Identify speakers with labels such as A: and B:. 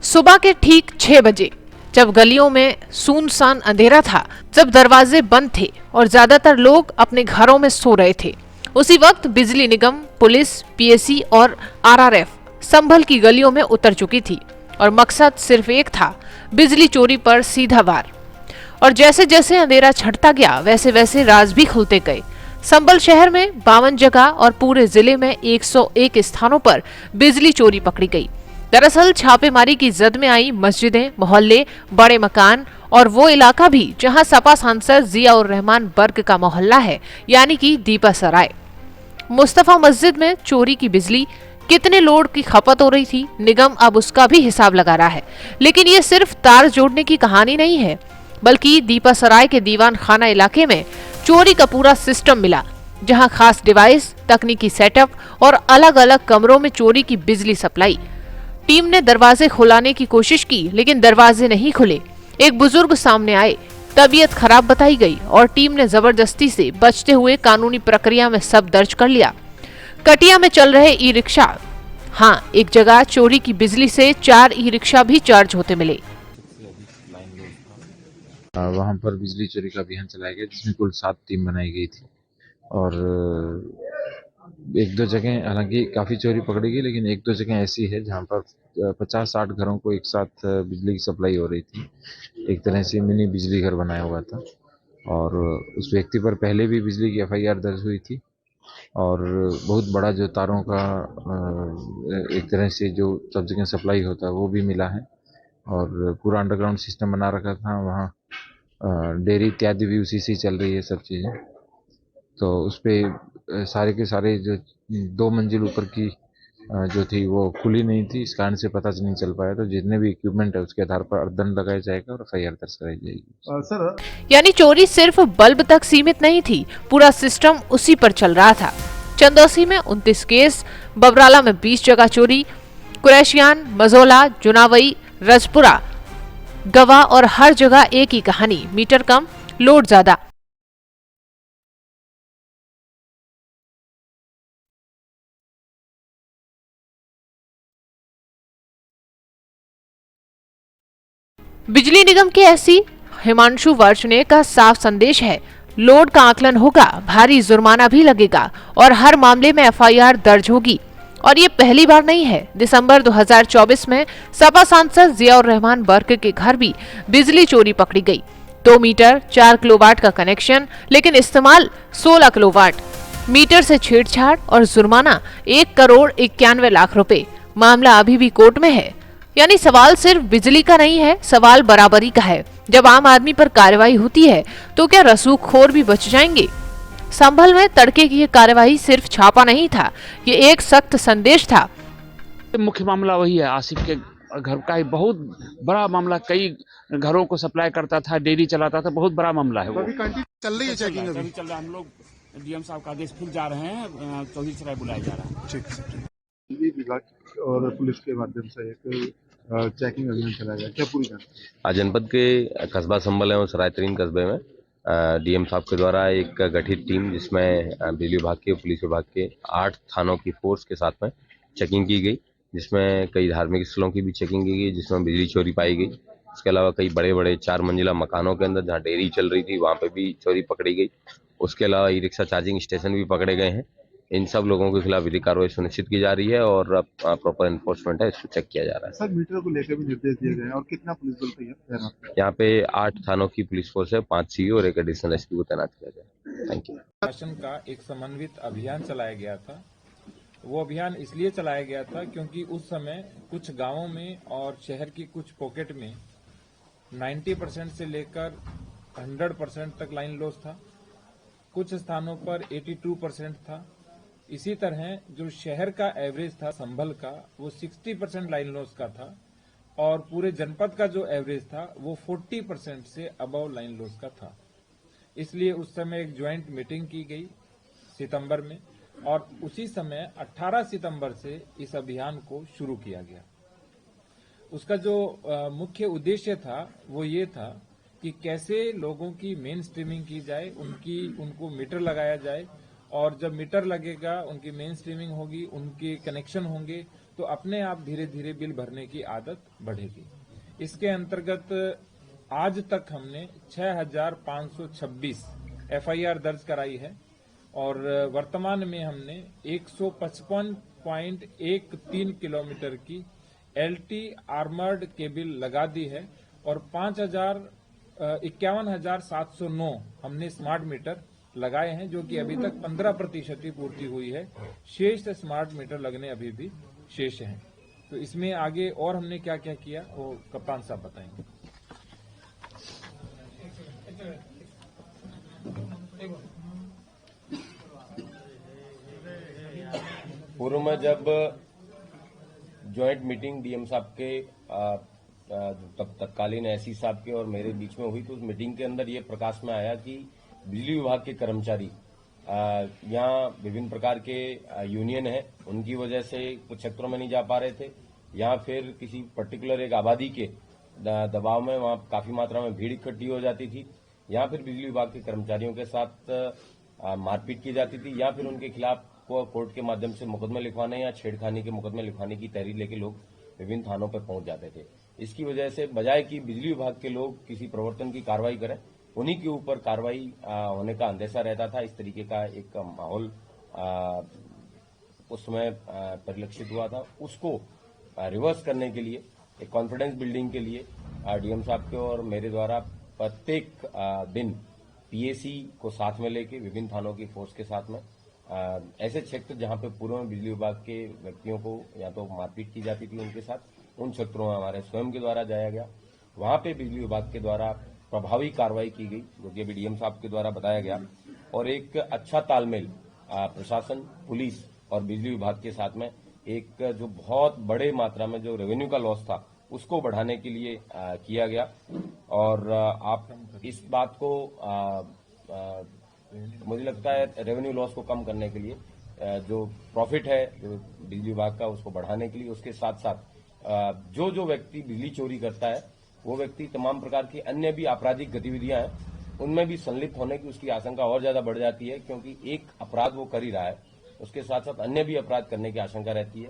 A: सुबह के ठीक 6 बजे जब गलियों में सुनसान अंधेरा था, जब दरवाजे बंद थे और ज्यादातर लोग अपने घरों में सो रहे थे, उसी वक्त बिजली निगम, पुलिस, पीएसी और आरआरएफ संभल की गलियों में उतर चुकी थी और मकसद सिर्फ एक था, बिजली चोरी पर सीधा वार। और जैसे जैसे अंधेरा छंटता गया, वैसे वैसे राज भी खुलते गए। संभल शहर में 52 जगह और पूरे जिले में 101 स्थानों पर बिजली चोरी पकड़ी गई। दरअसल छापेमारी की जद में आई मस्जिदें, मोहल्ले, बड़े मकान और वो इलाका भी जहां सपा सांसद जियाउर रहमान बर्ग का मोहल्ला है, यानी कि दीपा सराय। मुस्तफा मस्जिद में चोरी की बिजली, कितने लोड की खपत हो रही थी, निगम अब उसका भी हिसाब लगा रहा है। लेकिन ये सिर्फ तार जोड़ने की कहानी नहीं है, बल्कि दीपा सराय के दीवान खाना इलाके में चोरी का पूरा सिस्टम मिला, जहां खास डिवाइस, तकनीकी सेटअप और अलग अलग कमरों में चोरी की बिजली सप्लाई। टीम ने दरवाजे खुलाने की कोशिश की, लेकिन दरवाजे नहीं खुले। एक बुजुर्ग सामने आए, तबीयत खराब बताई गई और टीम ने जबरदस्ती से बचते हुए कानूनी प्रक्रिया में सब दर्ज कर लिया। कटिया में चल रहे ई रिक्शा, हाँ, एक जगह चोरी की बिजली से 4 ई रिक्शा भी चार्ज होते मिले।
B: वहाँ पर बिजली चोरी का अभियान चलाया गया, जिसमें कुल 7 टीम बनाई गई थी और एक दो जगह हालांकि काफ़ी चोरी पकड़ी गई, लेकिन एक दो जगह ऐसी है जहाँ पर 50-60 घरों को एक साथ बिजली की सप्लाई हो रही थी। एक तरह से मिनी बिजली घर बनाया हुआ था और उस व्यक्ति पर पहले भी बिजली की एफआईआर दर्ज हुई थी और बहुत बड़ा जो तारों का एक तरह से जो सब जगह सप्लाई होता है वो भी मिला है और पूरा अंडरग्राउंड सिस्टम बना रखा था। वहाँ डेयरी इत्यादि भी उसी से चल रही है सब चीज़ें। तो उस पर सारे के सारे जो 2 मंजिल ऊपर की जो थी वो खुली नहीं थी, इस कारण से पता नहीं चल पाया। तो जितने भी इक्विपमेंट है उसके आधार पर दंड लगाया जाएगा और एफआईआर दर्ज कराई जाएगी।
A: सर, यानी चोरी सिर्फ बल्ब तक सीमित नहीं थी, पूरा सिस्टम उसी पर चल रहा था। चंदौसी में 29 केस, बबराला में 20 जगह चोरी, कुरैशियान, मजोला, जुनावई, रजपुरा, गवा और हर जगह एक ही कहानी, मीटर कम, लोड ज्यादा। बिजली निगम के ऐसी हिमांशु वर्चने का साफ संदेश है, लोड का आकलन होगा, भारी जुर्माना भी लगेगा और हर मामले में एफआईआर दर्ज होगी। और ये पहली बार नहीं है। दिसंबर 2024 में सपा सांसद जियाउर रहमान बर्ग के घर भी बिजली चोरी पकड़ी गई। 2 मीटर 4 किलोवाट का कनेक्शन, लेकिन इस्तेमाल 16 किलोवाट। मीटर से छेड़छाड़ और जुर्माना 1 करोड़ 91 लाख रुपए। मामला अभी भी कोर्ट में है। यानी सवाल सिर्फ बिजली का नहीं है, सवाल बराबरी का है। जब आम आदमी पर कार्रवाई होती है तो क्या रसूखोर भी बच जाएंगे? संभल में तड़के की ये कार्रवाई सिर्फ छापा नहीं था, ये एक सख्त संदेश था।
C: मुख्य मामला वही है, आसिफ के घर का ही बहुत बड़ा मामला, कई घरों को सप्लाई करता था, डेयरी चलाता था, बहुत बड़ा मामला है वो।
D: चल रही है चेकिंग
C: अभी चल रहा है। हम लोग डीएम साहब का आदेश फिर जा रहे हैं, चौधरी सराय बुलाया जा रहा है।
D: ठीक। विभाग और पुलिस के माध्यम से एक चेकिंग अभियान चलाया गया, क्या पूरी जानकारी?
E: आज जनपद के कस्बा संभल और सराय तरीन कस्बे में डीएम साहब के द्वारा एक गठित टीम, जिसमें बिजली विभाग के, पुलिस विभाग के 8 थानों की फोर्स के साथ में चेकिंग की गई, जिसमें कई धार्मिक स्थलों की भी चेकिंग की गई, जिसमें बिजली चोरी पाई गई। इसके अलावा कई बड़े बड़े 4 मंजिला मकानों के अंदर जहाँ डेयरी चल रही थी वहाँ पे भी चोरी पकड़ी गई। उसके अलावा ई रिक्शा चार्जिंग स्टेशन भी पकड़े गए हैं। इन सब लोगों के खिलाफ विधिक कार्रवाई सुनिश्चित की जा रही है और अब प्रॉपर एनफोर्समेंट है, इसको चेक किया जा रहा है।
D: सर, मीटर को लेकर भी निर्देश दिए गए हैं और कितना पुलिस बल तैनात है?
E: यहाँ पे 8 थानों की पुलिस फोर्स है, 5 सीओ और 1 एडिशनल एसपी को तैनात किया गया। Thank you.
F: शासन का एक समन्वित अभियान चलाया गया था। वो अभियान इसलिए चलाया गया था क्योंकि उस समय कुछ गांवों में और शहर की कुछ पॉकेट में 90% से लेकर 100% तक लाइन लॉस था। कुछ स्थानों पर 82% था। इसी तरह जो शहर का एवरेज था संभल का, वो 60% लाइन लॉस का था और पूरे जनपद का जो एवरेज था वो 40% से अबव लाइन लॉस का था। इसलिए उस समय एक ज्वाइंट मीटिंग की गई सितंबर में और उसी समय 18 सितंबर से इस अभियान को शुरू किया गया। उसका जो मुख्य उद्देश्य था वो ये था कि कैसे लोगों की मेन स्ट्रीमिंग की जाए, उनको मीटर लगाया जाए और जब मीटर लगेगा, उनकी मेन स्ट्रीमिंग होगी, उनके कनेक्शन होंगे, तो अपने आप धीरे धीरे बिल भरने की आदत बढ़ेगी। इसके अंतर्गत आज तक हमने 6,526 एफआईआर दर्ज कराई है और वर्तमान में हमने 155.13 किलोमीटर की एलटी आर्मर्ड केबल लगा दी है और 51,709 हमने स्मार्ट मीटर लगाए हैं, जो कि अभी तक 15% ही पूर्ति हुई है। शेष स्मार्ट मीटर लगने अभी भी शेष हैं। तो इसमें आगे और हमने क्या क्या किया वो कप्तान साहब बताएंगे।
E: पूर्व में जब जॉइंट मीटिंग डीएम साहब के तब तत्कालीन एससी साहब के और मेरे बीच में हुई, तो उस मीटिंग के अंदर ये प्रकाश में आया कि बिजली विभाग के कर्मचारी यहाँ विभिन्न प्रकार के यूनियन है, उनकी वजह से कुछ क्षेत्रों में नहीं जा पा रहे थे, या फिर किसी पर्टिकुलर एक आबादी के दबाव में वहां काफी मात्रा में भीड़ इकट्ठी हो जाती थी, या फिर बिजली विभाग के कर्मचारियों के साथ मारपीट की जाती थी, या फिर उनके खिलाफ कोर्ट के माध्यम से मुकदमे लिखवाने या छेड़खानी के मुकदमे लिखवाने की तहरीर लेके लोग विभिन्न थानों पर पहुंच जाते थे। इसकी वजह से बजाय कि बिजली विभाग के लोग किसी प्रवर्तन की कार्रवाई करें, उन्हीं के ऊपर कार्रवाई होने का अंदेशा रहता था। इस तरीके का एक माहौल उस समय परिलक्षित हुआ था। उसको रिवर्स करने के लिए, एक कॉन्फिडेंस बिल्डिंग के लिए डीएम साहब के और मेरे द्वारा प्रत्येक दिन पीएसी को साथ में लेके विभिन्न थानों की फोर्स के साथ में ऐसे क्षेत्र जहां पे पूर्व में बिजली विभाग के व्यक्तियों को या तो मारपीट की जाती थी उनके साथ, उन क्षेत्रों में हमारे स्वयं के द्वारा जाया गया। वहां पे बिजली विभाग के द्वारा प्रभावी कार्रवाई की गई, जो कि अभी डीएम साहब के द्वारा बताया गया, और एक अच्छा तालमेल प्रशासन, पुलिस और बिजली विभाग के साथ में एक जो बहुत बड़े मात्रा में जो रेवेन्यू का लॉस था उसको बढ़ाने के लिए किया गया। और आप इस बात को मुझे लगता है रेवेन्यू लॉस को कम करने के लिए, जो प्रॉफिट है जो बिजली विभाग का उसको बढ़ाने के लिए, उसके साथ साथ जो जो व्यक्ति बिजली चोरी करता है वो व्यक्ति तमाम प्रकार की अन्य भी आपराधिक गतिविधियां हैं उनमें भी संलिप्त होने की उसकी आशंका और ज्यादा बढ़ जाती है, क्योंकि एक अपराध वो कर ही रहा है, उसके साथ साथ अन्य भी अपराध करने की आशंका रहती है।